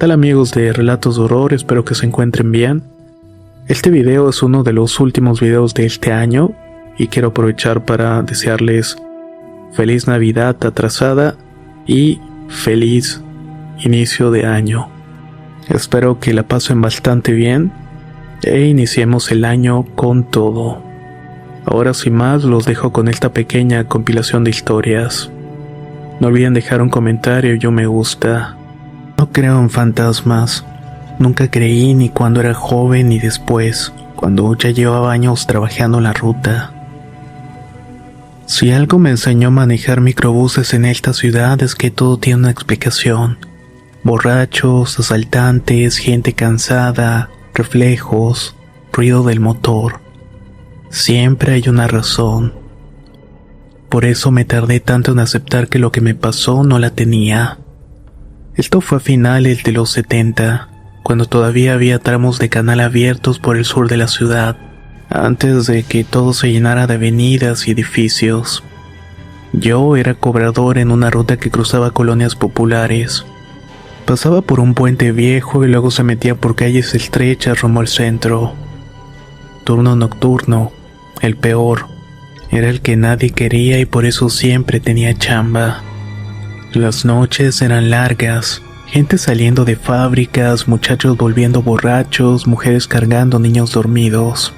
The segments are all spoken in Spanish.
tal amigos de Relatos de Horror? Espero que se encuentren bien. Este video es uno de los últimos videos de este año y quiero aprovechar para desearles feliz Navidad atrasada y feliz inicio de año. Espero que la pasen bastante bien e iniciemos el año con todo. Ahora sin más los dejo con esta pequeña compilación de historias. No olviden dejar un comentario y un me gusta. No creo en fantasmas. Nunca creí ni cuando era joven ni después, cuando ya llevaba años trabajando en la ruta. Si algo me enseñó a manejar microbuses en esta ciudad es que todo tiene una explicación. Borrachos, asaltantes, gente cansada, reflejos, ruido del motor. Siempre hay una razón. Por eso me tardé tanto en aceptar que lo que me pasó no la tenía. Esto fue a finales de los 70, cuando todavía había tramos de canal abiertos por el sur de la ciudad, antes de que todo se llenara de avenidas y edificios. Yo era cobrador en una ruta que cruzaba colonias populares. Pasaba por un puente viejo y luego se metía por calles estrechas rumbo al centro. Turno nocturno, el peor. Era el que nadie quería y por eso siempre tenía chamba. Las noches eran largas, gente saliendo de fábricas, muchachos volviendo borrachos, mujeres cargando niños dormidos.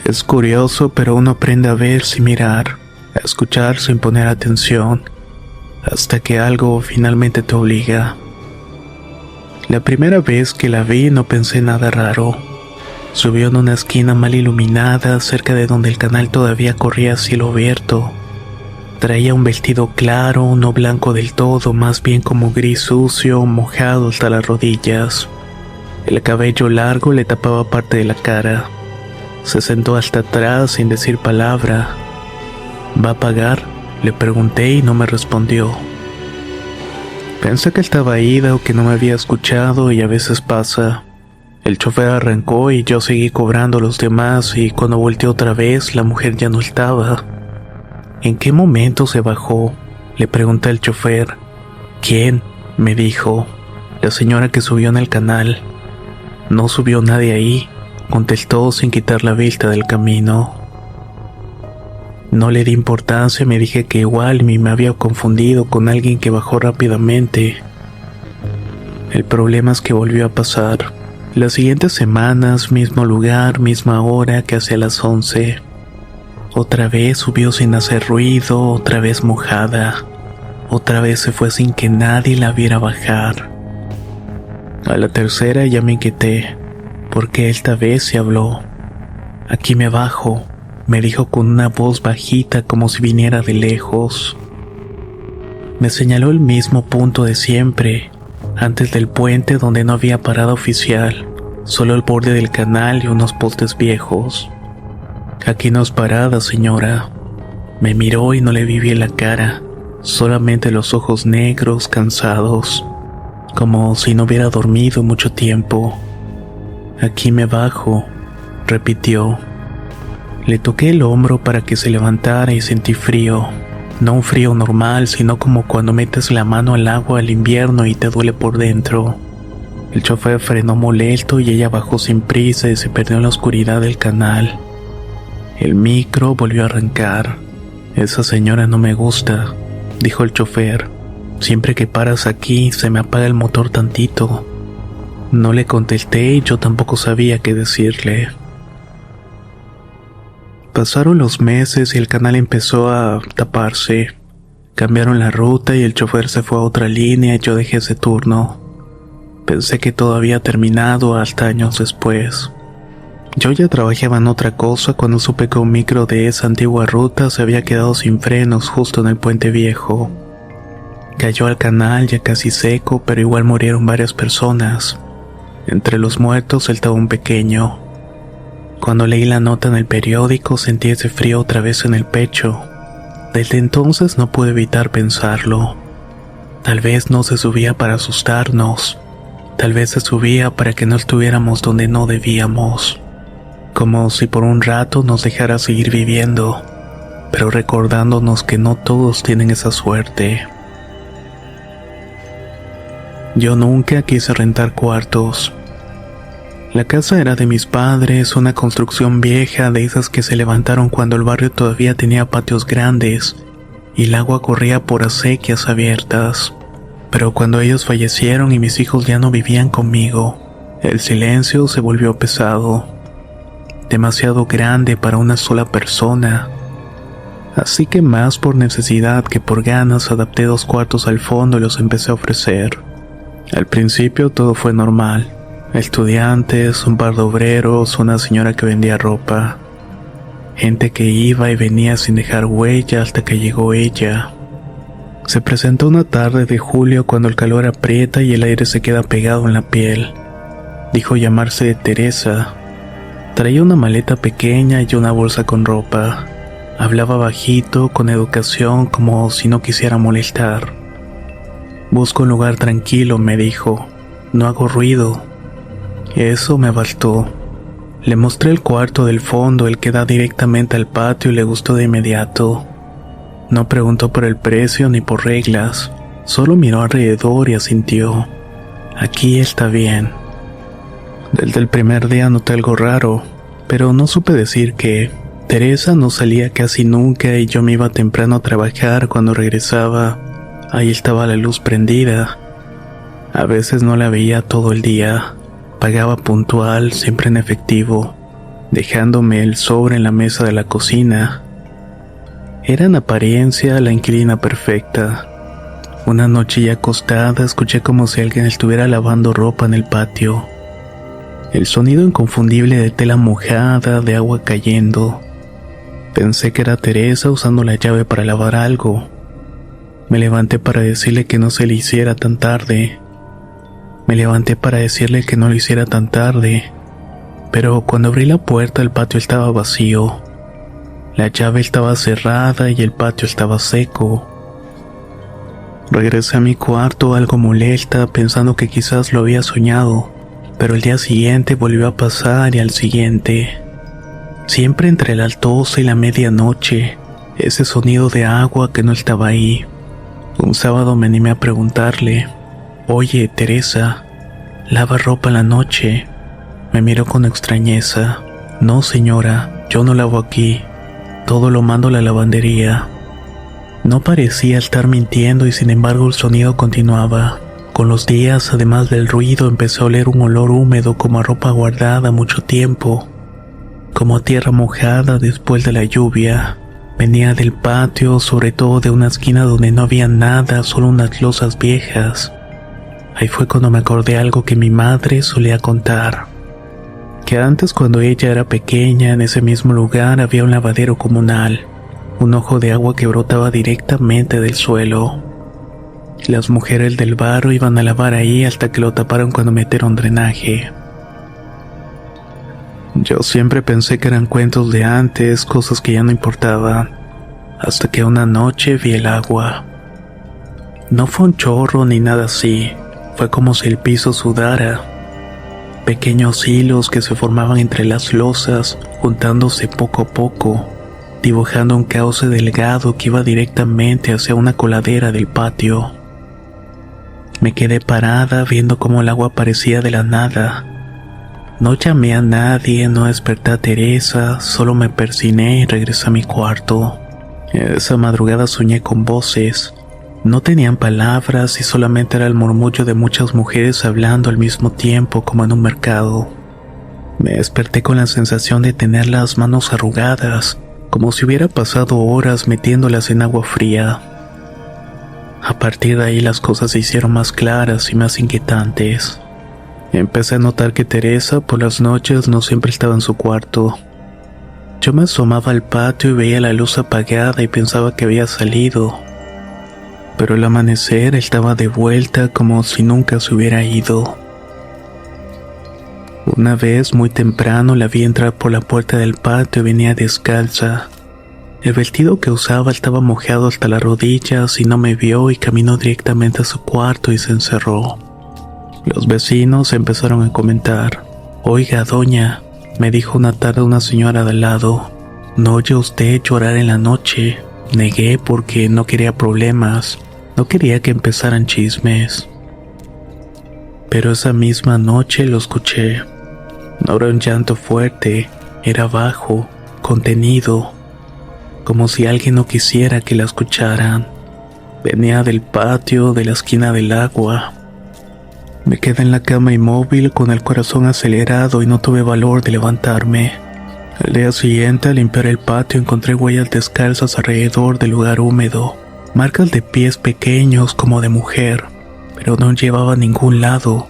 Es curioso, pero uno aprende a ver sin mirar, a escuchar sin poner atención, hasta que algo finalmente te obliga. La primera vez que la vi no pensé nada raro. Subió en una esquina mal iluminada, cerca de donde el canal todavía corría a cielo abierto. Traía un vestido claro, no blanco del todo, más bien como gris sucio, mojado hasta las rodillas. El cabello largo le tapaba parte de la cara. Se sentó hasta atrás sin decir palabra. ¿Va a pagar?, le pregunté y no me respondió. Pensé que estaba ida o que no me había escuchado y a veces pasa. El chofer arrancó y yo seguí cobrando a los demás y cuando volteé otra vez la mujer ya no estaba. ¿En qué momento se bajó?, le pregunté al chofer. ¿Quién?, me dijo. La señora que subió en el canal. No subió nadie ahí, contestó sin quitar la vista del camino. No le di importancia y me dije que igual me había confundido con alguien que bajó rápidamente. El problema es que volvió a pasar. Las siguientes semanas, mismo lugar, misma hora, casi a las 11. Otra vez subió sin hacer ruido, otra vez mojada. Otra vez se fue sin que nadie la viera bajar. A la tercera ya me inquieté, porque esta vez se habló. Aquí me bajo, me dijo con una voz bajita como si viniera de lejos. Me señaló el mismo punto de siempre, antes del puente donde no había parada oficial, solo el borde del canal y unos postes viejos. Aquí no es parada, señora. Me miró y no le vi bien la cara, solamente los ojos negros, cansados, como si no hubiera dormido mucho tiempo. Aquí me bajo, repitió. Le toqué el hombro para que se levantara y sentí frío. No un frío normal, sino como cuando metes la mano al agua al invierno y te duele por dentro. El chofer frenó molesto y ella bajó sin prisa y se perdió en la oscuridad del canal. El micro volvió a arrancar. Esa señora no me gusta, dijo el chofer. Siempre que paras aquí se me apaga el motor tantito. No le contesté y yo tampoco sabía qué decirle. Pasaron los meses y el canal empezó a taparse. Cambiaron la ruta y el chofer se fue a otra línea y yo dejé ese turno. Pensé que todo había terminado hasta años después. Yo ya trabajaba en otra cosa cuando supe que un micro de esa antigua ruta se había quedado sin frenos justo en el puente viejo. Cayó al canal ya casi seco, pero igual murieron varias personas. Entre los muertos estaba un pequeño. Cuando leí la nota en el periódico sentí ese frío otra vez en el pecho. Desde entonces no pude evitar pensarlo. Tal vez no se subía para asustarnos. Tal vez se subía para que no estuviéramos donde no debíamos. Como si por un rato nos dejara seguir viviendo, pero recordándonos que no todos tienen esa suerte. Yo nunca quise rentar cuartos. La casa era de mis padres, una construcción vieja de esas que se levantaron cuando el barrio todavía tenía patios grandes y el agua corría por acequias abiertas. Pero cuando ellos fallecieron y mis hijos ya no vivían conmigo, el silencio se volvió pesado, demasiado grande para una sola persona. Así que más por necesidad que por ganas adapté 2 cuartos al fondo y los empecé a ofrecer. Al principio todo fue normal. Estudiantes, un par de obreros, una señora que vendía ropa. Gente que iba y venía sin dejar huella hasta que llegó ella. Se presentó una tarde de julio cuando el calor aprieta y el aire se queda pegado en la piel. Dijo llamarse Teresa. Traía una maleta pequeña y una bolsa con ropa. Hablaba bajito, con educación, como si no quisiera molestar. Busco un lugar tranquilo, me dijo. No hago ruido. Eso me bastó. Le mostré el cuarto del fondo, el que da directamente al patio, y le gustó de inmediato. No preguntó por el precio ni por reglas, solo miró alrededor y asintió. Aquí está bien. Desde el primer día noté algo raro, pero no supe decir qué. Teresa no salía casi nunca y yo me iba temprano a trabajar. Cuando regresaba, ahí estaba la luz prendida. A veces no la veía todo el día. Pagaba puntual, siempre en efectivo, dejándome el sobre en la mesa de la cocina. Era en apariencia la inquilina perfecta. Una noche ya acostada escuché como si alguien estuviera lavando ropa en el patio. El sonido inconfundible de tela mojada, de agua cayendo. Pensé que era Teresa usando la llave para lavar algo. Me levanté para decirle que no se le hiciera tan tarde. Pero cuando abrí la puerta el patio estaba vacío. La llave estaba cerrada y el patio estaba seco. Regresé a mi cuarto algo molesta, pensando que quizás lo había soñado, pero el día siguiente volvió a pasar y al siguiente. Siempre entre las 12 y la medianoche, ese sonido de agua que no estaba ahí. Un sábado me animé a preguntarle: «Oye, Teresa, ¿lava ropa en la noche?». Me miró con extrañeza. «No, señora, yo no lavo aquí. Todo lo mando a la lavandería». No parecía estar mintiendo y sin embargo el sonido continuaba. Con los días, además del ruido, empecé a oler un olor húmedo como a ropa guardada mucho tiempo, como a tierra mojada después de la lluvia. Venía del patio, sobre todo de una esquina donde no había nada, solo unas losas viejas. Ahí fue cuando me acordé algo que mi madre solía contar. Que antes, cuando ella era pequeña, en ese mismo lugar había un lavadero comunal, un ojo de agua que brotaba directamente del suelo. Las mujeres del barrio iban a lavar ahí hasta que lo taparon cuando metieron drenaje. Yo siempre pensé que eran cuentos de antes, cosas que ya no importaban, hasta que una noche vi el agua. No fue un chorro ni nada así, fue como si el piso sudara. Pequeños hilos que se formaban entre las losas, juntándose poco a poco, dibujando un cauce delgado que iba directamente hacia una coladera del patio. Me quedé parada viendo cómo el agua aparecía de la nada. No llamé a nadie, no desperté a Teresa, solo me persigné y regresé a mi cuarto. Esa madrugada soñé con voces. No tenían palabras y solamente era el murmullo de muchas mujeres hablando al mismo tiempo, como en un mercado. Me desperté con la sensación de tener las manos arrugadas, como si hubiera pasado horas metiéndolas en agua fría. A partir de ahí las cosas se hicieron más claras y más inquietantes. Empecé a notar que Teresa por las noches no siempre estaba en su cuarto. Yo me asomaba al patio y veía la luz apagada y pensaba que había salido. Pero al amanecer estaba de vuelta como si nunca se hubiera ido. Una vez muy temprano la vi entrar por la puerta del patio y venía descalza. El vestido que usaba estaba mojado hasta las rodillas y no me vio y caminó directamente a su cuarto y se encerró. Los vecinos empezaron a comentar: «Oiga, doña», me dijo una tarde una señora de al lado, «¿no oye usted llorar en la noche?». Negué porque no quería problemas, no quería que empezaran chismes. pero esa misma noche lo escuché. No era un llanto fuerte, era bajo, contenido, como si alguien no quisiera que la escucharan. Venía del patio, de la esquina del agua. Me quedé en la cama inmóvil con el corazón acelerado y no tuve valor de levantarme. Al día siguiente, al limpiar el patio, encontré huellas descalzas alrededor del lugar húmedo, marcas de pies pequeños como de mujer, pero no llevaba a ningún lado,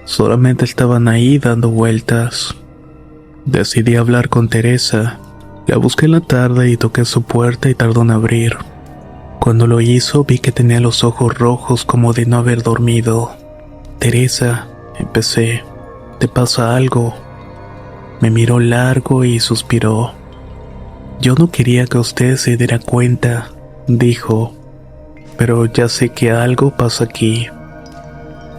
solamente estaban ahí dando vueltas. Decidí hablar con Teresa. La busqué en la tarde y toqué su puerta y tardó en abrir. Cuando lo hizo, vi que tenía los ojos rojos como de no haber dormido. Teresa, empecé, ¿te pasa algo? Me miró largo y suspiró. Yo no quería que usted se diera cuenta, dijo, pero ya sé que algo pasa aquí.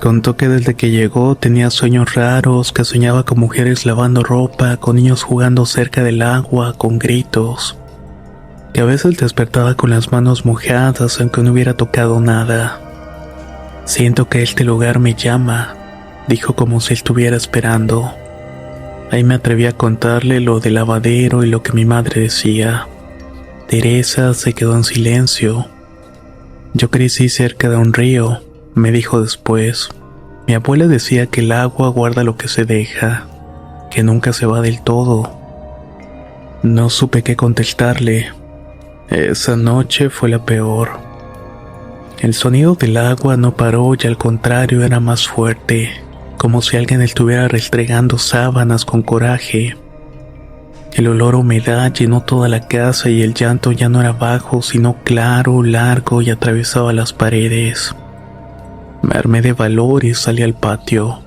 Contó que desde que llegó tenía sueños raros, que soñaba con mujeres lavando ropa, con niños jugando cerca del agua, con gritos. Que a veces despertaba con las manos mojadas aunque no hubiera tocado nada. Siento que este lugar me llama, dijo como si estuviera esperando. Ahí me atreví a contarle lo del lavadero y lo que mi madre decía. Teresa se quedó en silencio. Yo crecí cerca de un río, me dijo después. Mi abuela decía que el agua guarda lo que se deja, que nunca se va del todo. No supe qué contestarle. Esa noche fue la peor. El sonido del agua no paró y al contrario era más fuerte, como si alguien estuviera restregando sábanas con coraje. El olor a humedad llenó toda la casa y el llanto ya no era bajo, sino claro, largo y atravesaba las paredes. Me armé de valor y salí al patio.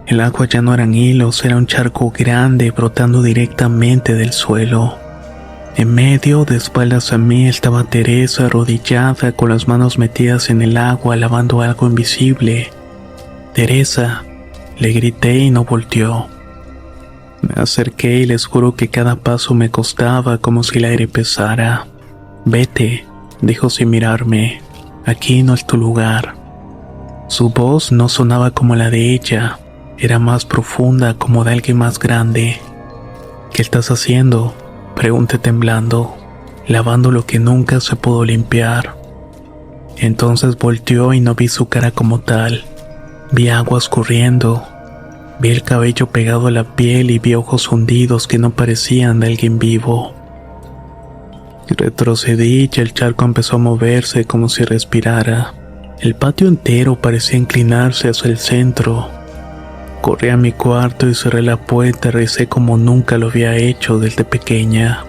El agua ya no eran hilos, era un charco grande brotando directamente del suelo. En medio, de espaldas a mí, estaba Teresa arrodillada con las manos metidas en el agua lavando algo invisible. Teresa, le grité y no volteó. Me acerqué y les juro que cada paso me costaba como si el aire pesara. Vete, dijo sin mirarme, aquí no es tu lugar. Su voz no sonaba como la de ella, era más profunda como de alguien más grande. ¿Qué estás haciendo?, pregunté temblando, lavando lo que nunca se pudo limpiar. Entonces volteó y no vi su cara como tal. Vi agua escurriendo, vi el cabello pegado a la piel y vi ojos hundidos que no parecían de alguien vivo. Retrocedí y el charco empezó a moverse como si respirara. El patio entero parecía inclinarse hacia el centro. Corrí a mi cuarto y cerré la puerta y recé como nunca lo había hecho desde pequeña.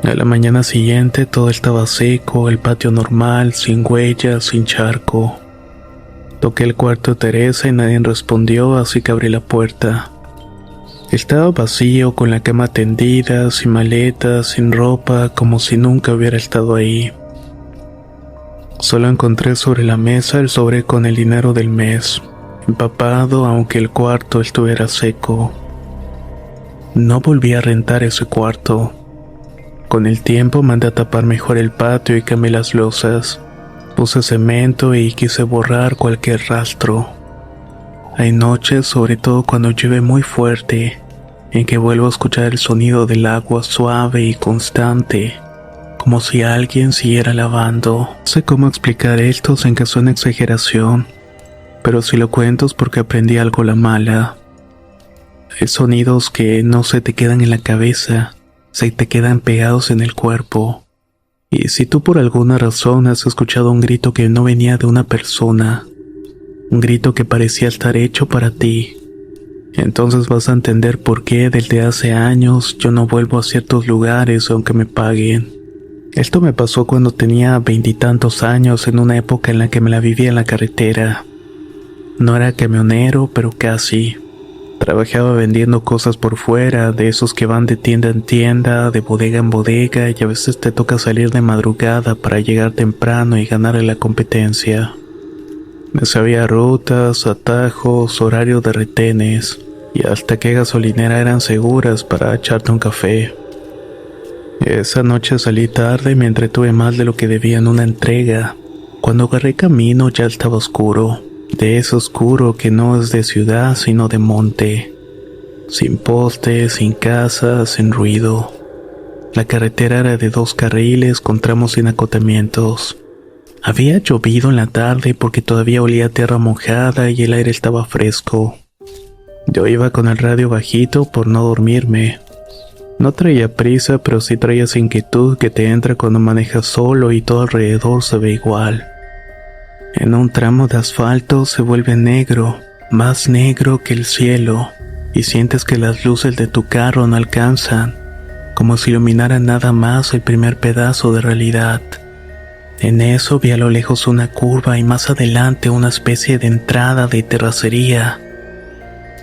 A la mañana siguiente todo estaba seco, el patio normal, sin huellas, sin charco. Toqué el cuarto de Teresa y nadie respondió, así que abrí la puerta. Estaba vacío, con la cama tendida, sin maletas, sin ropa, como si nunca hubiera estado ahí. Solo encontré sobre la mesa el sobre con el dinero del mes, empapado aunque el cuarto estuviera seco. No volví a rentar ese cuarto. Con el tiempo mandé a tapar mejor el patio y cambié las losas. Puse cemento y quise borrar cualquier rastro. Hay noches, sobre todo cuando llueve muy fuerte, en que vuelvo a escuchar el sonido del agua suave y constante, como si alguien siguiera lavando. No sé cómo explicar esto sin que suene exageración, pero si lo cuento es porque aprendí algo a la mala. Hay sonidos que no se te quedan en la cabeza, se te quedan pegados en el cuerpo. Y si tú por alguna razón has escuchado un grito que no venía de una persona, un grito que parecía estar hecho para ti, entonces vas a entender por qué desde hace años yo no vuelvo a ciertos lugares aunque me paguen. Esto me pasó cuando tenía 20 y tantos años, en una época en la que me la vivía en la carretera. No era camionero, pero casi. Trabajaba vendiendo cosas por fuera, de esos que van de tienda en tienda, de bodega en bodega, y a veces te toca salir de madrugada para llegar temprano y ganarle la competencia. Me sabía rutas, atajos, horarios de retenes, y hasta qué gasolinera eran seguras para echarte un café. Esa noche salí tarde y me entretuve más de lo que debía en una entrega. Cuando agarré camino ya estaba oscuro. de ese oscuro que no es de ciudad sino de monte, sin postes, sin casas, sin ruido. La carretera era de 2 carriles con tramos sin acotamientos. Había llovido en la tarde porque todavía olía a tierra mojada y el aire estaba fresco. Yo iba con el radio bajito por no dormirme. No traía prisa, pero sí traía esa inquietud que te entra cuando manejas solo y todo alrededor se ve igual. En un tramo de asfalto se vuelve negro, más negro que el cielo, y sientes que las luces de tu carro no alcanzan, como si iluminaran nada más el primer pedazo de realidad. En eso vi a lo lejos una curva y más adelante una especie de entrada de terracería.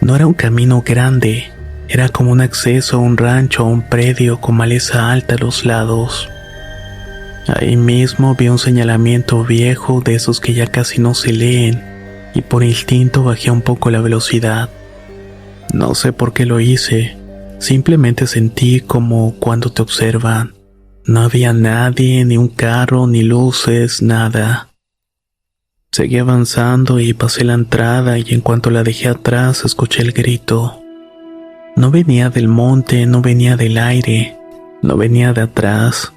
No era un camino grande, era como un acceso a un rancho o un predio con maleza alta a los lados. Ahí mismo vi un señalamiento viejo de esos que ya casi no se leen, y por instinto bajé un poco la velocidad. No sé por qué lo hice, simplemente sentí como cuando te observan. No había nadie, ni un carro, ni luces, nada. Seguí avanzando y pasé la entrada y en cuanto la dejé atrás escuché el grito. No venía del monte, no venía del aire, no venía de atrás,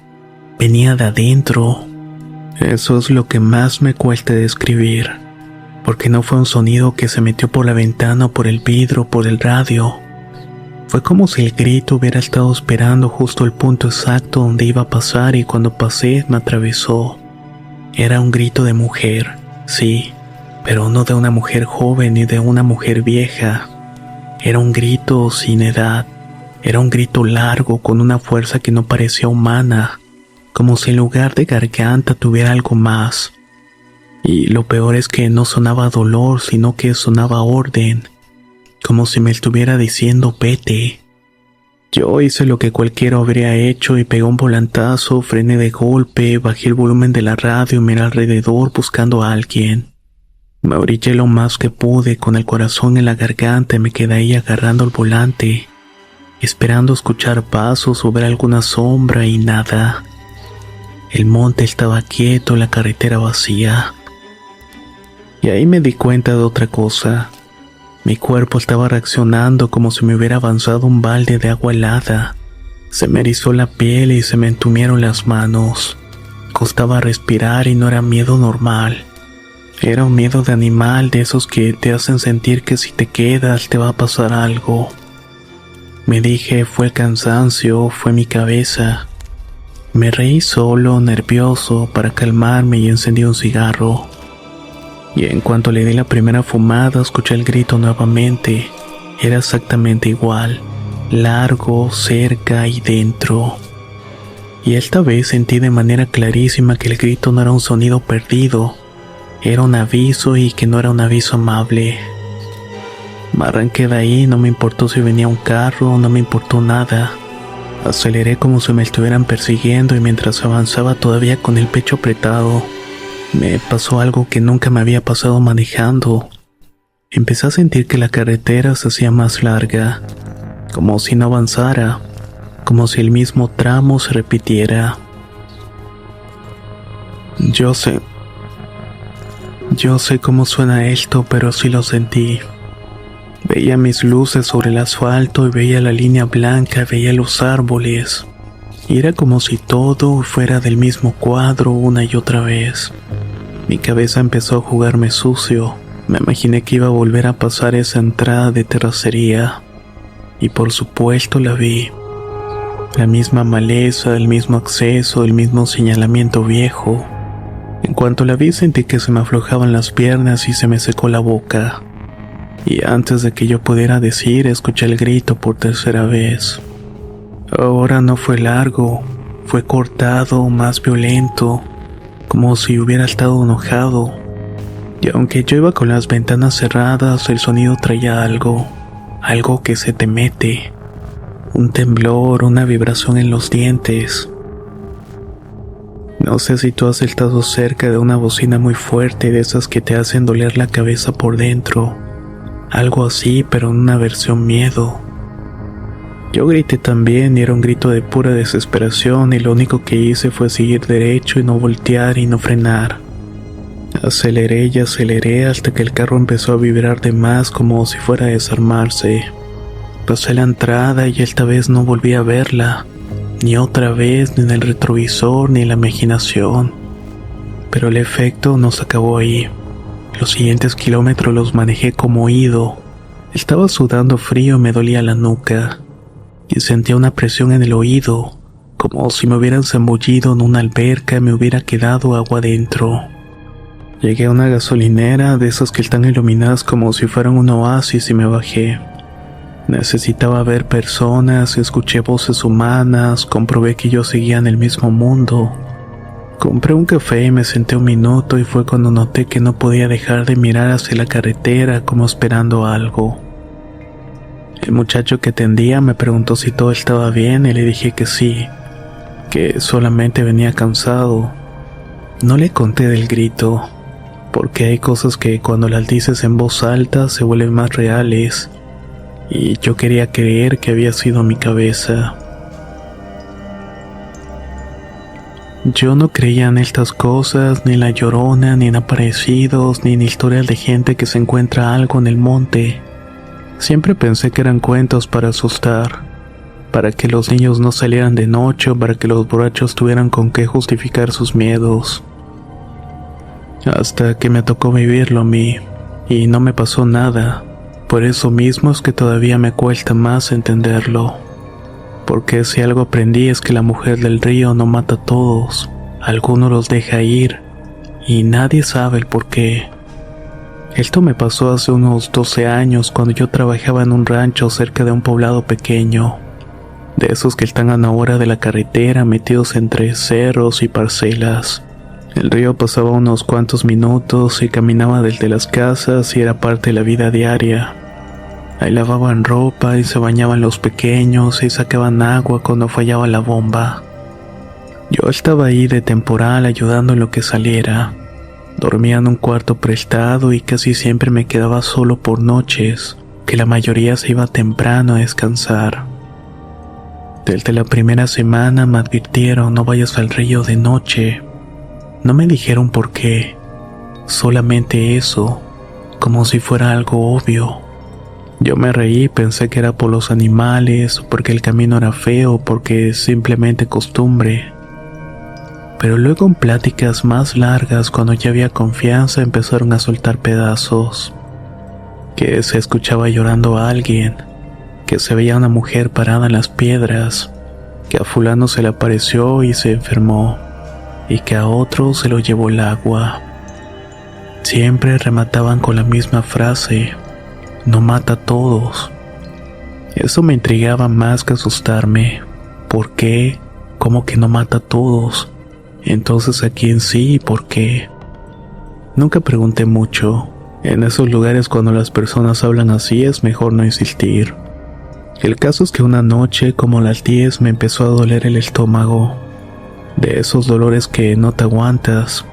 venía de adentro. Eso es lo que más me cuesta describir, porque no fue un sonido que se metió por la ventana o por el vidrio o por el radio. Fue como si el grito hubiera estado esperando justo el punto exacto donde iba a pasar y cuando pasé me atravesó. Era un grito de mujer, sí, pero no de una mujer joven ni de una mujer vieja. Era un grito sin edad, era un grito largo con una fuerza que no parecía humana, como si en lugar de garganta tuviera algo más. Y lo peor es que no sonaba dolor, sino que sonaba orden, como si me estuviera diciendo vete. Yo hice lo que cualquiera habría hecho y pegué un volantazo, frené de golpe, bajé el volumen de la radio y miré alrededor buscando a alguien. Me orillé lo más que pude con el corazón en la garganta y me quedé ahí agarrando el volante, esperando escuchar pasos o ver alguna sombra y nada. El monte estaba quieto, la carretera vacía. Y ahí me di cuenta de otra cosa. Mi cuerpo estaba reaccionando como si me hubiera avanzado un balde de agua helada. Se me erizó la piel y se me entumieron las manos. Costaba respirar y no era miedo normal. Era un miedo de animal, de esos que te hacen sentir que si te quedas te va a pasar algo. Me dije, fue el cansancio, fue mi cabeza. Me reí solo, nervioso, para calmarme y encendí un cigarro. Y en cuanto le di la primera fumada, escuché el grito nuevamente. Era exactamente igual, largo, cerca y dentro. Y esta vez sentí de manera clarísima que el grito no era un sonido perdido, era un aviso y que no era un aviso amable. Me arranqué de ahí, no me importó si venía un carro, no me importó nada. Aceleré como si me estuvieran persiguiendo y mientras avanzaba todavía con el pecho apretado, me pasó algo que nunca me había pasado manejando. Empecé a sentir que la carretera se hacía más larga, como si no avanzara, como si el mismo tramo se repitiera. Yo sé cómo suena esto, pero sí lo sentí. Veía mis luces sobre el asfalto y veía la línea blanca, veía los árboles. Y era como si todo fuera del mismo cuadro una y otra vez. Mi cabeza empezó a jugarme sucio. Me imaginé que iba a volver a pasar esa entrada de terracería. Y por supuesto la vi. La misma maleza, el mismo acceso, el mismo señalamiento viejo. En cuanto la vi sentí que se me aflojaban las piernas y se me secó la boca. Y antes de que yo pudiera decir, escuché el grito por tercera vez. Ahora no fue largo, fue cortado, más violento, como si hubiera estado enojado. Y aunque yo iba con las ventanas cerradas, el sonido traía algo que se te mete. Un temblor, una vibración en los dientes. No sé si tú has estado cerca de una bocina muy fuerte, de esas que te hacen doler la cabeza por dentro. Algo así, pero en una versión miedo. Yo grité también y era un grito de pura desesperación y lo único que hice fue seguir derecho y no voltear y no frenar. Aceleré y aceleré hasta que el carro empezó a vibrar de más como si fuera a desarmarse. Pasé la entrada y esta vez no volví a verla, ni otra vez, ni en el retrovisor, ni en la imaginación. Pero el efecto no se acabó ahí. Los siguientes kilómetros los manejé como oído. Estaba sudando frío y me dolía la nuca. Y sentía una presión en el oído, como si me hubieran zambullido en una alberca y me hubiera quedado agua dentro. Llegué a una gasolinera de esas que están iluminadas como si fueran un oasis y me bajé. Necesitaba ver personas, escuché voces humanas, comprobé que yo seguía en el mismo mundo. Compré un café y me senté un minuto y fue cuando noté que no podía dejar de mirar hacia la carretera como esperando algo. El muchacho que atendía me preguntó si todo estaba bien y le dije que sí, que solamente venía cansado. No le conté del grito, porque hay cosas que cuando las dices en voz alta se vuelven más reales, y yo quería creer que había sido mi cabeza. Yo no creía en estas cosas, ni en la Llorona, ni en aparecidos, ni en historias de gente que se encuentra algo en el monte. Siempre pensé que eran cuentos para asustar, para que los niños no salieran de noche o para que los borrachos tuvieran con qué justificar sus miedos. Hasta que me tocó vivirlo a mí, y no me pasó nada. Por eso mismo es que todavía me cuesta más entenderlo. Porque si algo aprendí es que la mujer del río no mata a todos, algunos los deja ir, y nadie sabe el por qué. Esto me pasó hace unos 12 años cuando yo trabajaba en un rancho cerca de un poblado pequeño, de esos que están a una hora de la carretera metidos entre cerros y parcelas. El río pasaba unos cuantos minutos y caminaba desde las casas y era parte de la vida diaria. Ahí lavaban ropa y se bañaban los pequeños y sacaban agua cuando fallaba la bomba. Yo estaba ahí de temporal ayudando en lo que saliera. Dormía en un cuarto prestado y casi siempre me quedaba solo por noches, que la mayoría se iba temprano a descansar. Desde la primera semana me advirtieron: no vayas al río de noche. No me dijeron por qué, solamente eso, como si fuera algo obvio. Yo me reí y pensé que era por los animales, o porque el camino era feo, o porque es simplemente costumbre. Pero luego en pláticas más largas, cuando ya había confianza, empezaron a soltar pedazos. Que se escuchaba llorando a alguien, que se veía una mujer parada en las piedras, que a fulano se le apareció y se enfermó, y que a otro se lo llevó el agua. Siempre remataban con la misma frase: no mata a todos. Eso me intrigaba más que asustarme. ¿Por qué? ¿Cómo que no mata a todos? Entonces, ¿a quién sí y por qué? Nunca pregunté mucho. En esos lugares, cuando las personas hablan así, es mejor no insistir. El caso es que una noche, como a las 10, me empezó a doler el estómago. De esos dolores que no te aguantas.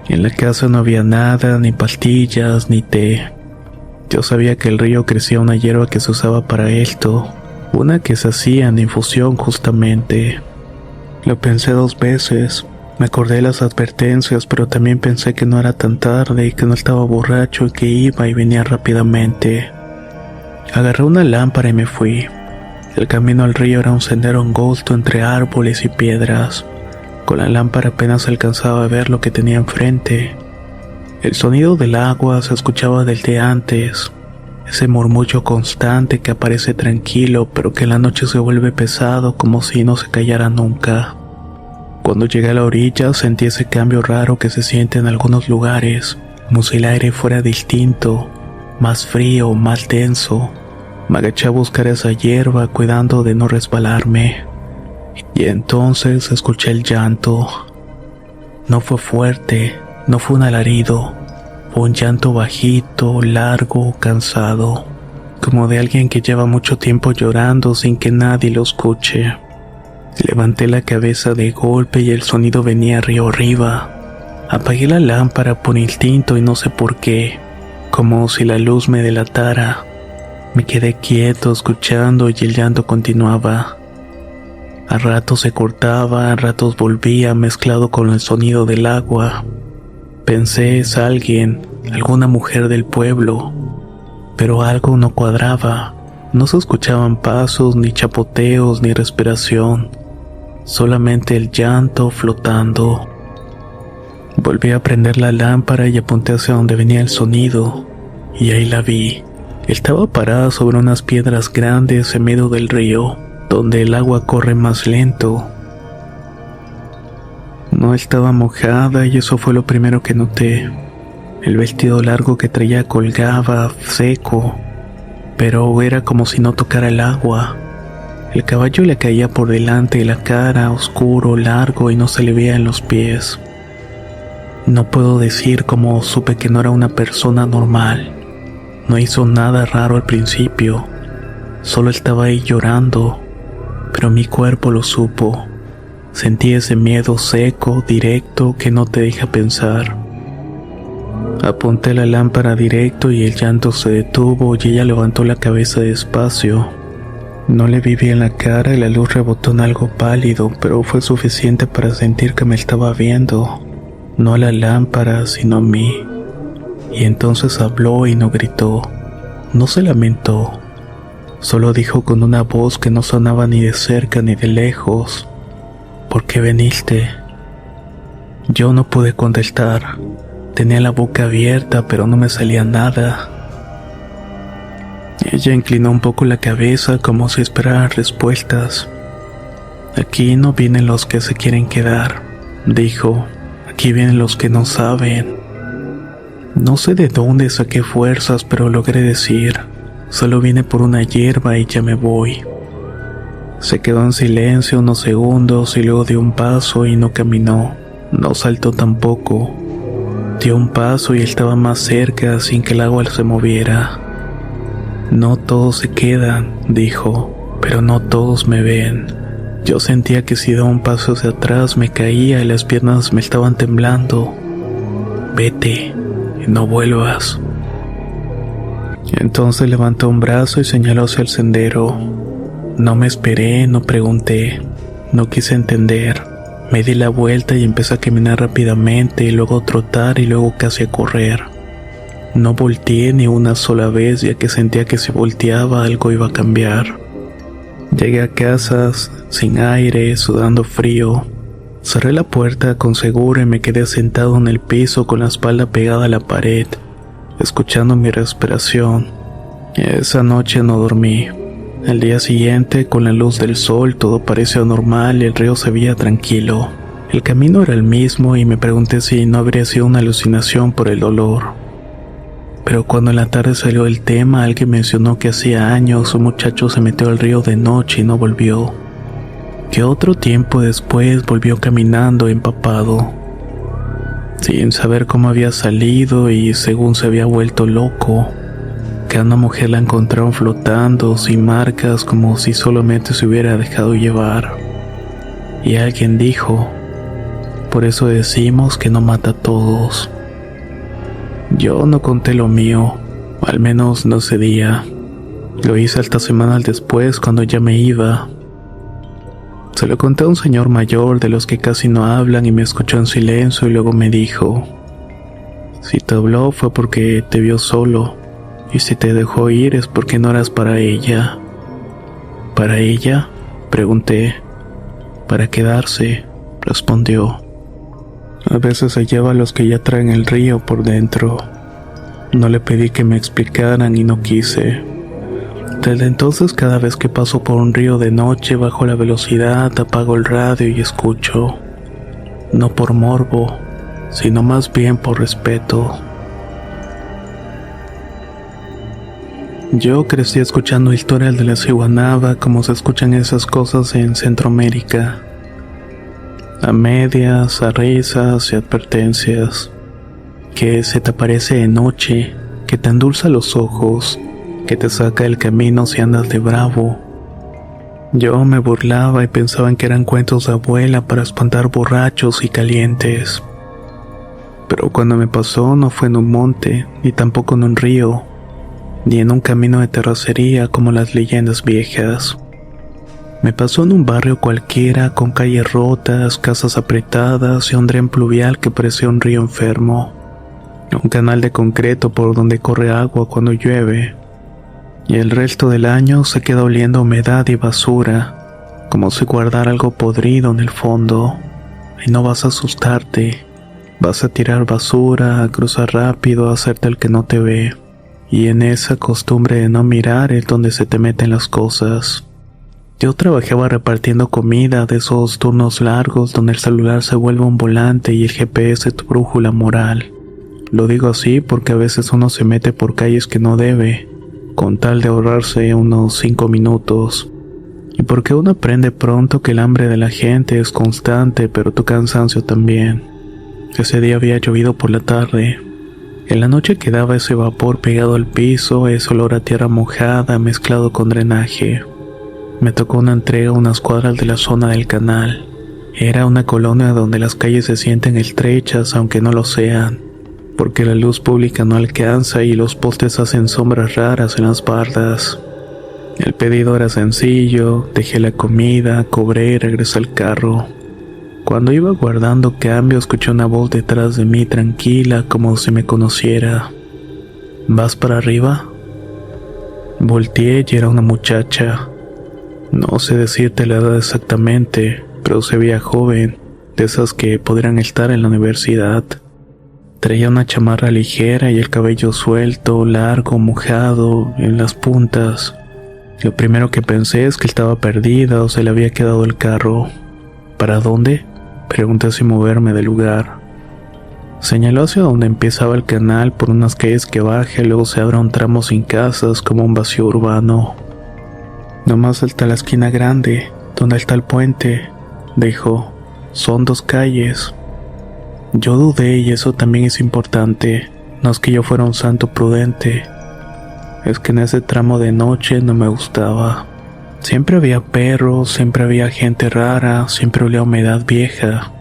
En la casa no había nada, ni pastillas, ni té. Yo sabía que el río crecía una hierba que se usaba para esto, una que se hacía en infusión justamente. Lo pensé 2 veces, me acordé de las advertencias, pero también pensé que no era tan tarde y que no estaba borracho y que iba y venía rápidamente. Agarré una lámpara y me fui. El camino al río era un sendero angosto entre árboles y piedras. Con la lámpara apenas alcanzaba a ver lo que tenía enfrente. El sonido del agua se escuchaba desde antes, ese murmullo constante que aparece tranquilo, pero que en la noche se vuelve pesado como si no se callara nunca. Cuando llegué a la orilla sentí ese cambio raro que se siente en algunos lugares, como si el aire fuera distinto, más frío, más denso. Me agaché a buscar esa hierba cuidando de no resbalarme. Y entonces escuché el llanto. No fue fuerte, no fue un alarido, fue un llanto bajito, largo, cansado, como de alguien que lleva mucho tiempo llorando sin que nadie lo escuche. Levanté la cabeza de golpe y el sonido venía río arriba. Apagué la lámpara por instinto y no sé por qué, como si la luz me delatara. Me quedé quieto escuchando y el llanto continuaba. A ratos se cortaba, a ratos volvía mezclado con el sonido del agua. Pensé, es alguien, alguna mujer del pueblo, pero algo no cuadraba. No se escuchaban pasos, ni chapoteos, ni respiración, solamente el llanto flotando. Volví a prender la lámpara y apunté hacia donde venía el sonido, y ahí la vi. Estaba parada sobre unas piedras grandes en medio del río, donde el agua corre más lento. No estaba mojada y eso fue lo primero que noté. El vestido largo que traía colgaba seco, pero era como si no tocara el agua. El caballo le caía por delante de la cara, oscuro, largo y no se le veía en los pies. No puedo decir cómo supe que no era una persona normal. No hizo nada raro al principio, solo estaba ahí llorando, pero mi cuerpo lo supo. Sentí ese miedo seco, directo, que no te deja pensar. Apunté la lámpara directo y el llanto se detuvo y ella levantó la cabeza despacio. No le vi bien la cara y la luz rebotó en algo pálido, pero fue suficiente para sentir que me estaba viendo, no a la lámpara, sino a mí. Y entonces habló y no gritó, no se lamentó, solo dijo con una voz que no sonaba ni de cerca ni de lejos: ¿por qué viniste? Yo no pude contestar. Tenía la boca abierta, pero no me salía nada. Ella inclinó un poco la cabeza como si esperara respuestas. Aquí no vienen los que se quieren quedar, dijo. Aquí vienen los que no saben. No sé de dónde saqué fuerzas, pero logré decir: solo vine por una hierba y ya me voy. Se quedó en silencio unos segundos y luego dio un paso y no caminó. No saltó tampoco. Dio un paso y estaba más cerca sin que el agua se moviera. No todos se quedan, dijo, pero no todos me ven. Yo sentía que si daba un paso hacia atrás me caía y las piernas me estaban temblando. Vete, y no vuelvas. Entonces levantó un brazo y señaló hacia el sendero. No me esperé, no pregunté, no quise entender. Me di la vuelta y empecé a caminar rápidamente, y luego a trotar y luego casi a correr. No volteé ni una sola vez, ya que sentía que si volteaba algo iba a cambiar. Llegué a casa sin aire, sudando frío. Cerré la puerta con seguro y me quedé sentado en el piso con la espalda pegada a la pared, escuchando mi respiración. Esa noche no dormí. Al día siguiente, con la luz del sol, todo pareció normal y el río se veía tranquilo. El camino era el mismo y me pregunté si no habría sido una alucinación por el dolor. Pero cuando en la tarde salió el tema, alguien mencionó que hacía años un muchacho se metió al río de noche y no volvió. Que otro tiempo después volvió caminando empapado, sin saber cómo había salido y según se había vuelto loco. Que a una mujer la encontraron flotando, sin marcas, como si solamente se hubiera dejado llevar. Y alguien dijo: por eso decimos que no mata a todos. Yo no conté lo mío, al menos no ese día. Lo hice hasta semanas después, cuando ya me iba. Se lo conté a un señor mayor de los que casi no hablan y me escuchó en silencio y luego me dijo: si te habló fue porque te vio solo. Y si te dejó ir es porque no eras para ella. ¿Para ella?, pregunté. Para quedarse, respondió. A veces se lleva a los que ya traen el río por dentro. No le pedí que me explicaran y no quise. Desde entonces, cada vez que paso por un río de noche, bajo la velocidad, apago el radio y escucho. No por morbo, sino más bien por respeto. Yo crecí escuchando historias de la ciguanaba como se escuchan esas cosas en Centroamérica. A medias, a risas y advertencias. Que se te aparece de noche, que te endulza los ojos, que te saca del camino si andas de bravo. Yo me burlaba y pensaba que eran cuentos de abuela para espantar borrachos y calientes. Pero cuando me pasó no fue en un monte, ni tampoco en un río, ni en un camino de terracería como las leyendas viejas. Me pasó en un barrio cualquiera, con calles rotas, casas apretadas y un tren pluvial que parecía un río enfermo. un canal de concreto por donde corre agua cuando llueve, y el resto del año se queda oliendo a humedad y basura, como si guardara algo podrido en el fondo. Y no vas a asustarte, vas a tirar basura, a cruzar rápido, a hacerte el que no te ve, y en esa costumbre de no mirar es donde se te meten las cosas. Yo trabajaba repartiendo comida, de esos turnos largos donde el celular se vuelve un volante y el GPS tu brújula moral. Lo digo así porque a veces uno se mete por calles que no debe, con tal de ahorrarse unos 5 minutos. Y porque uno aprende pronto que el hambre de la gente es constante, pero tu cansancio también. Ese día había llovido por la tarde. En la noche quedaba ese vapor pegado al piso, ese olor a tierra mojada mezclado con drenaje. Me tocó una entrega a unas cuadras de la zona del canal. Era una colonia donde las calles se sienten estrechas aunque no lo sean, porque la luz pública no alcanza y los postes hacen sombras raras en las bardas. El pedido era sencillo, dejé la comida, cobré y regresé al carro. Cuando iba guardando cambio escuché una voz detrás de mí tranquila como si me conociera. ¿Vas para arriba? Volteé y era una muchacha. No sé decirte la edad exactamente, pero se veía joven, de esas que podrían estar en la universidad. Traía una chamarra ligera y el cabello suelto, largo, mojado, en las puntas. Lo primero que pensé es que estaba perdida o se le había quedado el carro. ¿Para dónde?, pregunté sin moverme del lugar. Señaló hacia donde empezaba el canal por unas calles que baja y luego se abre un tramo sin casas como un vacío urbano. Nomás hasta la esquina grande, donde está el puente, dijo. Son 2 calles. Yo dudé y eso también es importante. No es que yo fuera un santo prudente. Es que en ese tramo de noche no me gustaba. Siempre había perros, siempre había gente rara, siempre olía a humedad vieja.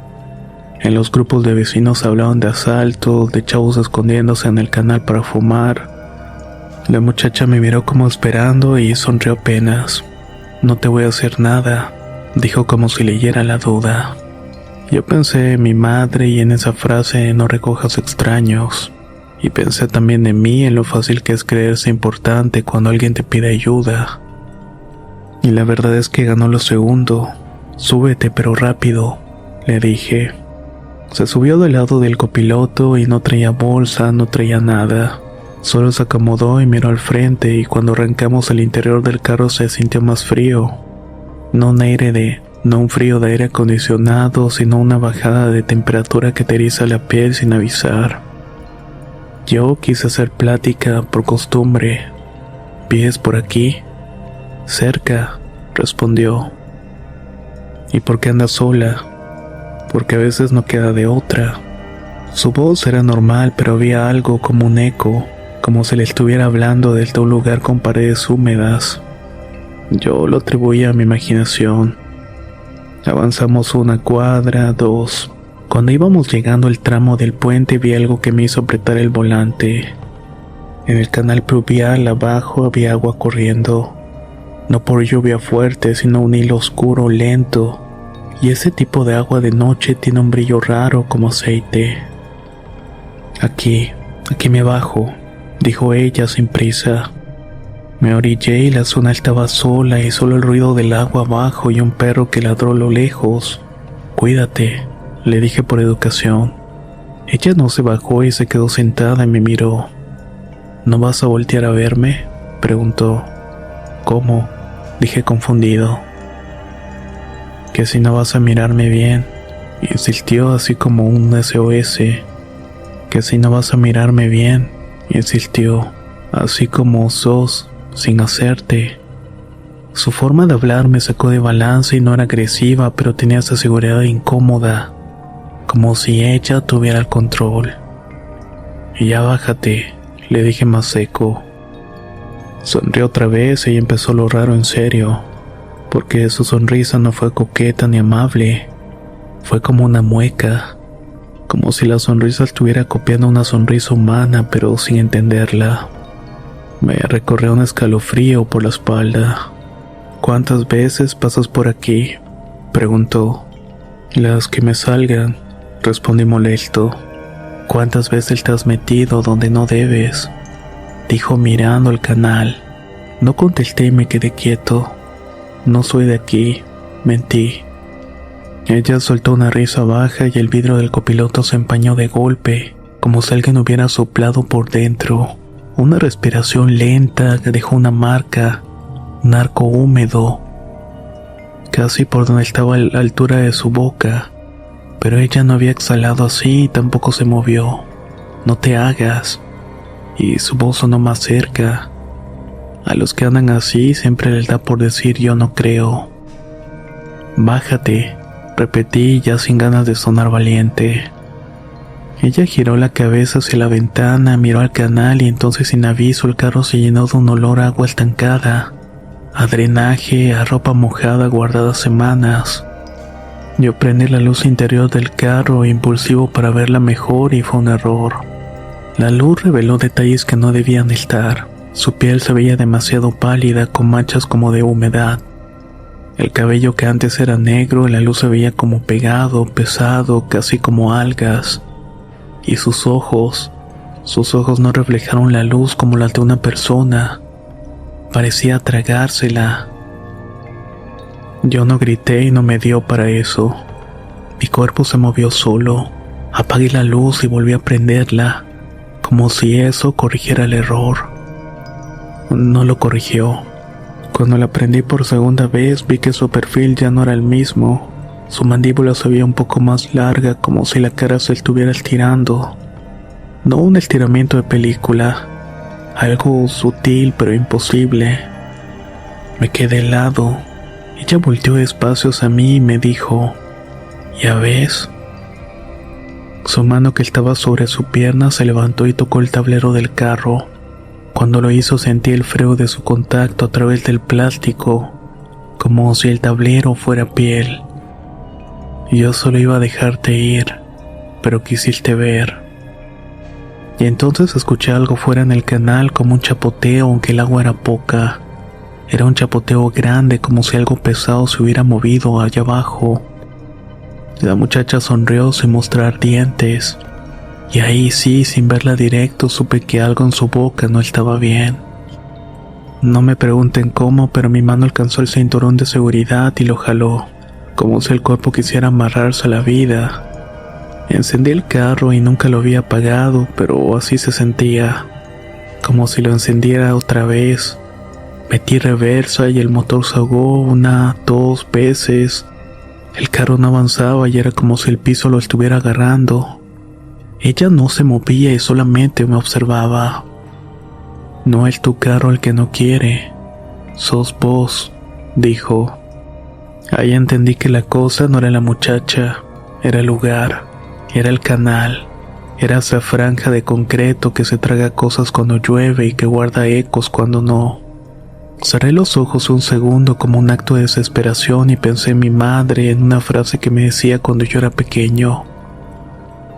En los grupos de vecinos hablaban de asaltos, de chavos escondiéndose en el canal para fumar. La muchacha me miró como esperando y sonrió apenas. No te voy a hacer nada, dijo como si leyera la duda. Yo pensé en mi madre y en esa frase no recojas extraños. Y pensé también en mí, en lo fácil que es creerse importante cuando alguien te pide ayuda. Y la verdad es que ganó lo segundo. Súbete pero rápido, le dije. Se subió del lado del copiloto y no traía bolsa, no traía nada. Solo se acomodó y miró al frente y cuando arrancamos el interior del carro se sintió más frío. No un frío de aire acondicionado, sino una bajada de temperatura que te eriza la piel sin avisar. Yo quise hacer plática por costumbre. ¿Vives por aquí? Cerca, respondió. ¿Y por qué andas sola? Porque a veces no queda de otra. Su voz era normal, pero había algo como un eco, como si le estuviera hablando desde un lugar con paredes húmedas. Yo lo atribuía a mi imaginación. Avanzamos 1 cuadra, 2. Cuando íbamos llegando al tramo del puente vi algo que me hizo apretar el volante. En el canal pluvial abajo había agua corriendo. No por lluvia fuerte, sino un hilo oscuro, lento. Y ese tipo de agua de noche tiene un brillo raro como aceite. Aquí me bajo, dijo ella sin prisa. Me orillé y la zona estaba sola y solo el ruido del agua abajo y un perro que ladró a lo lejos. Cuídate, le dije por educación. Ella no se bajó y se quedó sentada y me miró. ¿No vas a voltear a verme?, preguntó. ¿Cómo?, dije confundido. Que si no vas a mirarme bien, insistió así como un SOS. Que si no vas a mirarme bien, insistió, así como sos, sin hacerte. Su forma de hablar me sacó de balance y no era agresiva, pero tenía esa seguridad incómoda, como si ella tuviera el control. Y ya bájate, le dije más seco. Sonrió otra vez y empezó lo raro en serio, porque su sonrisa no fue coqueta ni amable, fue como una mueca, como si la sonrisa estuviera copiando una sonrisa humana pero sin entenderla. Me recorrió un escalofrío por la espalda. ¿Cuántas veces pasas por aquí?, preguntó. Las que me salgan, respondí molesto. ¿Cuántas veces te has metido donde no debes?, dijo mirando el canal. No contesté y me quedé quieto. No soy de aquí, mentí. Ella soltó una risa baja y el vidrio del copiloto se empañó de golpe, como si alguien hubiera soplado por dentro. Una respiración lenta que dejó una marca, un arco húmedo, casi por donde estaba la altura de su boca. Pero ella no había exhalado así y tampoco se movió. No te hagas. Y su voz sonó más cerca. A los que andan así siempre les da por decir yo no creo. Bájate, repetí ya sin ganas de sonar valiente. Ella giró la cabeza hacia la ventana, miró al canal y entonces sin aviso el carro se llenó de un olor a agua estancada, a drenaje, a ropa mojada guardada semanas. Yo prendí la luz interior del carro, impulsivo para verla mejor, y fue un error. La luz reveló detalles que no debían estar. Su piel se veía demasiado pálida, con manchas como de humedad. El cabello que antes era negro, en la luz se veía como pegado, pesado, casi como algas. Y sus ojos no reflejaron la luz como la de una persona. Parecía tragársela. Yo no grité y no me dio para eso. Mi cuerpo se movió solo. Apagué la luz y volví a prenderla, como si eso corrigiera el error. No lo corrigió. Cuando la prendí por segunda vez vi que su perfil ya no era el mismo. Su mandíbula se veía un poco más larga, como si la cara se estuviera estirando. No un estiramiento de película, algo sutil pero imposible. Me quedé helado. Ella volteó despacio hacia mí y me dijo: ¿ya ves? Su mano que estaba sobre su pierna se levantó y tocó el tablero del carro. Cuando lo hizo sentí el frío de su contacto a través del plástico, como si el tablero fuera piel. Yo solo iba a dejarte ir, pero quisiste ver. Y entonces escuché algo fuera en el canal, como un chapoteo, aunque el agua era poca. Era un chapoteo grande, como si algo pesado se hubiera movido allá abajo. La muchacha sonrió sin mostrar dientes. Y ahí sí, sin verla directo, supe que algo en su boca no estaba bien. No me pregunten cómo, pero mi mano alcanzó el cinturón de seguridad y lo jaló, como si el cuerpo quisiera amarrarse a la vida. Encendí el carro y nunca lo había apagado, pero así se sentía, como si lo encendiera otra vez. Metí reversa y el motor se ahogó 1, 2 veces. El carro no avanzaba y era como si el piso lo estuviera agarrando. Ella no se movía y solamente me observaba. No es tu carro el que no quiere, sos vos, dijo. Ahí entendí que la cosa no era la muchacha, era el lugar, era el canal, era esa franja de concreto que se traga cosas cuando llueve y que guarda ecos cuando no. Cerré los ojos un segundo como un acto de desesperación y pensé en mi madre, en una frase que me decía cuando yo era pequeño: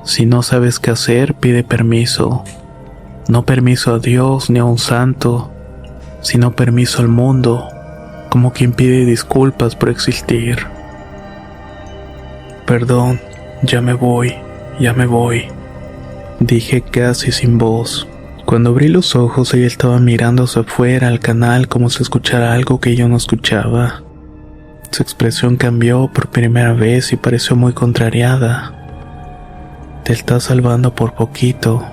si no sabes qué hacer, pide permiso. No permiso a Dios ni a un santo, sino permiso al mundo, como quien pide disculpas por existir. Perdón, ya me voy, dije casi sin voz. Cuando abrí los ojos, ella estaba mirando hacia afuera al canal como si escuchara algo que yo no escuchaba. Su expresión cambió por primera vez y pareció muy contrariada. Te estás salvando por poquito.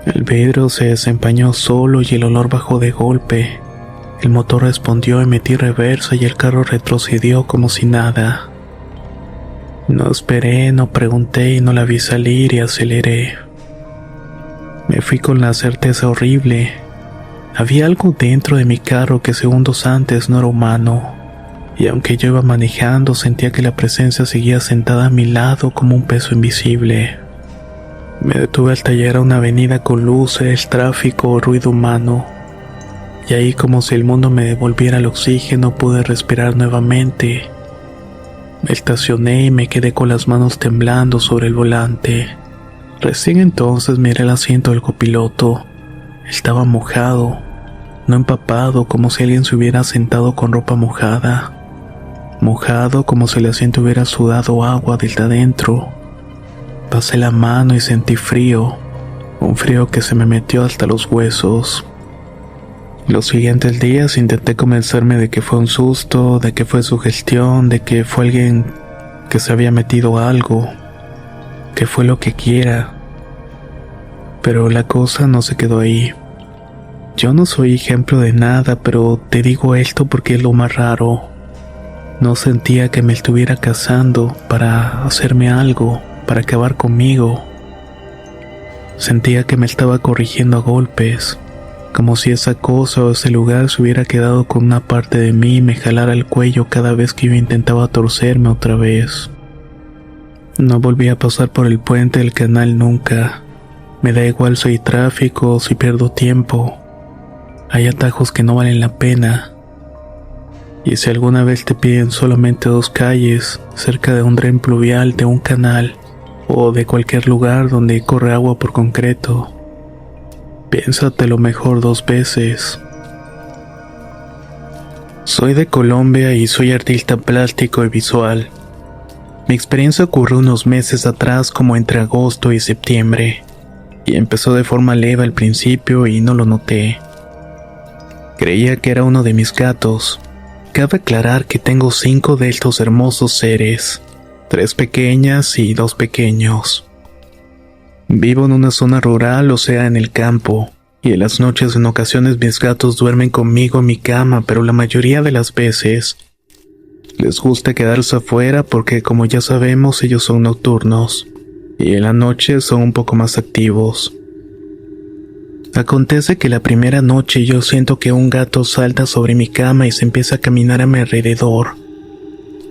El vidrio se desempañó solo y el olor bajó de golpe. El motor respondió y metí reversa y el carro retrocedió como si nada. No esperé, no pregunté y no la vi salir y aceleré. Me fui con la certeza horrible. Había algo dentro de mi carro que segundos antes no era humano. Y aunque yo iba manejando, sentía que la presencia seguía sentada a mi lado como un peso invisible. Me detuve al taller a una avenida con luces, tráfico, ruido humano. Y ahí, como si el mundo me devolviera el oxígeno, pude respirar nuevamente. Me estacioné y me quedé con las manos temblando sobre el volante. Recién entonces miré el asiento del copiloto. Estaba mojado, no empapado, como si alguien se hubiera sentado con ropa mojada. Mojado como si el asiento hubiera sudado agua desde adentro. pasé la mano y sentí frío, un frío que se me metió hasta los huesos. Los siguientes días intenté convencerme de que fue un susto, de que fue sugestión, de que fue alguien que se había metido algo, que fue lo que quiera. Pero la cosa no se quedó ahí. Yo no soy ejemplo de nada, pero te digo esto porque es lo más raro. No sentía que me estuviera cazando para hacerme algo, para acabar conmigo. Sentía que me estaba corrigiendo a golpes, como si esa cosa o ese lugar se hubiera quedado con una parte de mí y me jalara el cuello cada vez que yo intentaba torcerme otra vez. No volví a pasar por el puente del canal nunca. Me da igual si hay tráfico o si pierdo tiempo. Hay atajos que no valen la pena. Y si alguna vez te piden solamente 2 calles, cerca de un dren pluvial, de un canal, o de cualquier lugar donde corre agua por concreto, piénsatelo mejor 2 veces. Soy de Colombia y soy artista plástico y visual. Mi experiencia ocurrió unos meses atrás, como entre agosto y septiembre, y empezó de forma leve al principio y no lo noté. Creía que era uno de mis gatos. Cabe aclarar que tengo 5 de estos hermosos seres, 3 pequeñas y 2 pequeños. Vivo en una zona rural, o sea, en el campo, y en las noches en ocasiones mis gatos duermen conmigo en mi cama, pero la mayoría de las veces les gusta quedarse afuera porque, como ya sabemos, ellos son nocturnos, y en la noche son un poco más activos. Acontece que la primera noche yo siento que un gato salta sobre mi cama y se empieza a caminar a mi alrededor.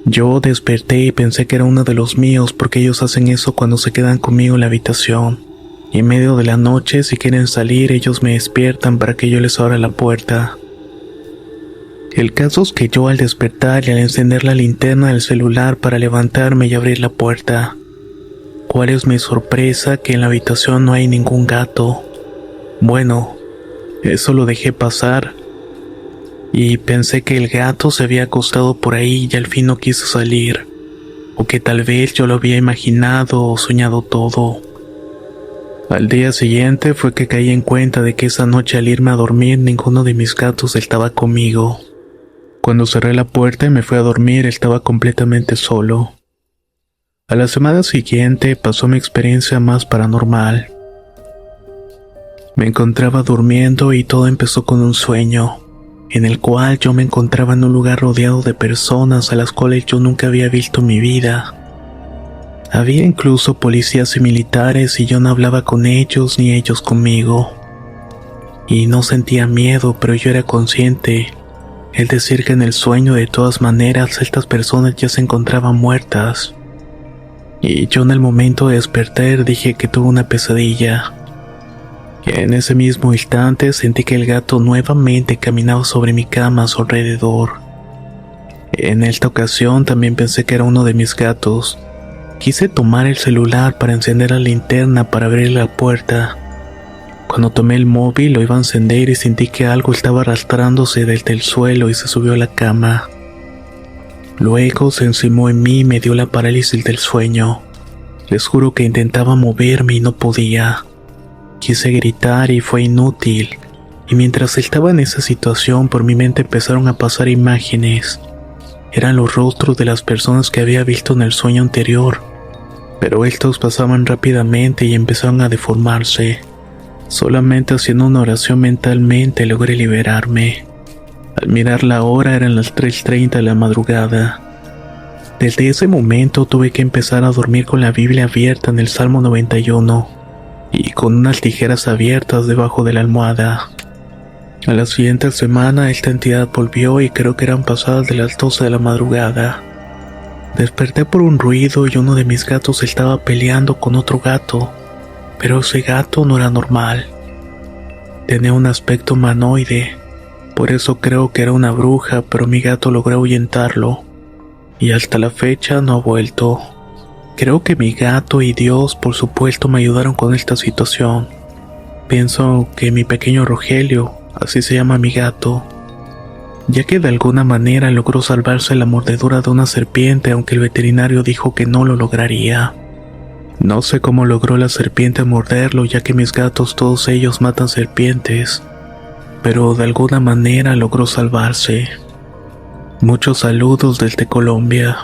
Yo desperté y pensé que era uno de los míos porque ellos hacen eso cuando se quedan conmigo en la habitación. Y en medio de la noche, si quieren salir, ellos me despiertan para que yo les abra la puerta. El caso es que yo, al despertar y al encender la linterna del celular para levantarme y abrir la puerta, ¿cuál es mi sorpresa? Que en la habitación no hay ningún gato. Bueno, eso lo dejé pasar y pensé que el gato se había acostado por ahí y al fin no quiso salir, o que tal vez yo lo había imaginado o soñado todo. Al día siguiente fue que caí en cuenta de que esa noche, al irme a dormir, ninguno de mis gatos estaba conmigo. Cuando cerré la puerta y me fui a dormir, estaba completamente solo. A la semana siguiente pasó mi experiencia más paranormal. Me encontraba durmiendo y todo empezó con un sueño, en el cual yo me encontraba en un lugar rodeado de personas a las cuales yo nunca había visto en mi vida. Había incluso policías y militares y yo no hablaba con ellos ni ellos conmigo. Y no sentía miedo, pero yo era consciente, es decir que en el sueño de todas maneras estas personas ya se encontraban muertas. Y yo en el momento de despertar dije que tuve una pesadilla. Y en ese mismo instante sentí que el gato nuevamente caminaba sobre mi cama a su alrededor. En esta ocasión también pensé que era uno de mis gatos. Quise tomar el celular para encender la linterna para abrir la puerta. Cuando tomé el móvil lo iba a encender y sentí que algo estaba arrastrándose desde el suelo y se subió a la cama. Luego se encimó en mí y me dio la parálisis del sueño. Les juro que intentaba moverme y no podía. Quise gritar y fue inútil, y mientras estaba en esa situación por mi mente empezaron a pasar imágenes. Eran los rostros de las personas que había visto en el sueño anterior, pero estos pasaban rápidamente y empezaron a deformarse. Solamente haciendo una oración mentalmente logré liberarme. Al mirar la hora eran las 3:30 de la madrugada. Desde ese momento tuve que empezar a dormir con la Biblia abierta en el Salmo 91. Y con unas tijeras abiertas debajo de la almohada. A la siguiente semana esta entidad volvió y creo que eran pasadas de las 12 de la madrugada. Desperté por un ruido y uno de mis gatos estaba peleando con otro gato, pero ese gato no era normal. Tenía un aspecto humanoide, por eso creo que era una bruja, pero mi gato logró ahuyentarlo y hasta la fecha no ha vuelto. Creo que mi gato y Dios, por supuesto, me ayudaron con esta situación. Pienso que mi pequeño Rogelio, así se llama mi gato, ya que de alguna manera logró salvarse la mordedura de una serpiente, aunque el veterinario dijo que no lo lograría. No sé cómo logró la serpiente morderlo, ya que mis gatos todos ellos matan serpientes, pero de alguna manera logró salvarse. Muchos saludos desde Colombia.